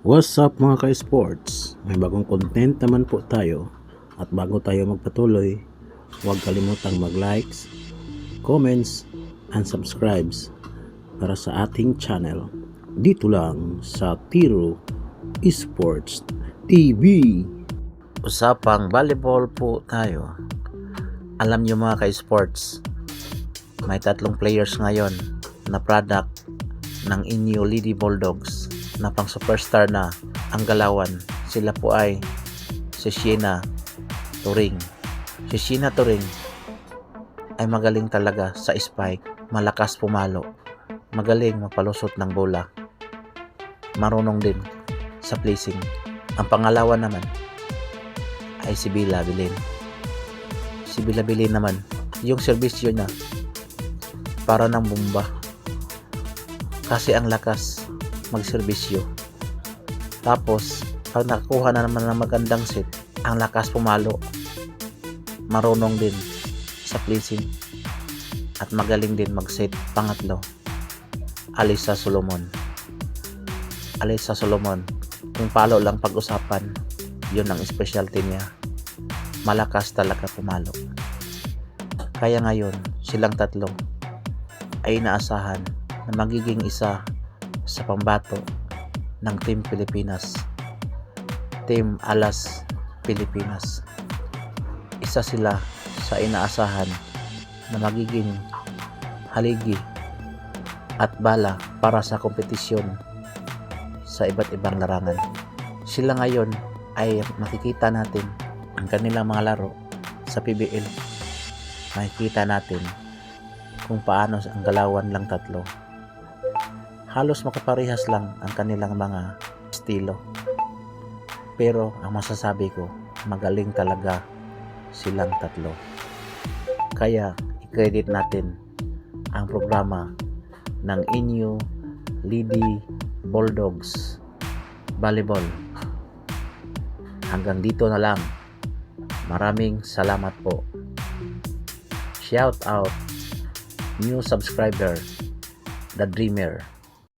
What's up mga ka-sports? May bagong content naman po tayo. At bago tayo magpatuloy, huwag kalimutang mag-likes, comments, and subscribes para sa ating channel. Dito lang sa Tiro Esports TV. Usapang volleyball po tayo. Alam nyo mga ka-sports, may 3 players ngayon na product ng Inyo Lady Bulldogs na pang superstar na ang galawan. Sila po ay si Sheena Turing. Si Sheena Turing ay magaling talaga sa spike, malakas pumalo, magaling magpalusot ng bola, marunong din sa placing. Ang pangalawa naman ay si Bila Bilin. Si Bila Bilin naman, yung serbisyo niya para ng bomba kasi ang lakas magserbisyo. Tapos pag nakakuha na naman ng magandang set, ang lakas pumalo, marunong din sa placing at magaling din mag-set. Pangatlo, Alyssa Solomon. Alyssa Solomon, kung palo lang pag-usapan, yun ang specialty niya. Malakas talaga pumalo. Kaya ngayon, silang 3 ay inaasahan na magiging isa sa pambato ng Team Pilipinas, Team Alas Pilipinas. Isa sila sa inaasahan na magiging haligi at bala para sa kompetisyon sa iba't ibang larangan. Sila ngayon ay makikita natin ang kanilang mga laro sa PBL. Makikita natin kung paano ang galawan lang 3. Halos makaparehas lang ang kanilang mga estilo. Pero ang masasabi ko, magaling talaga silang 3. Kaya i-credit natin ang programa ng Inyo Lady Bulldogs Volleyball. Hanggang dito na lang. Maraming salamat po. Shout out new subscriber, The Dreamer.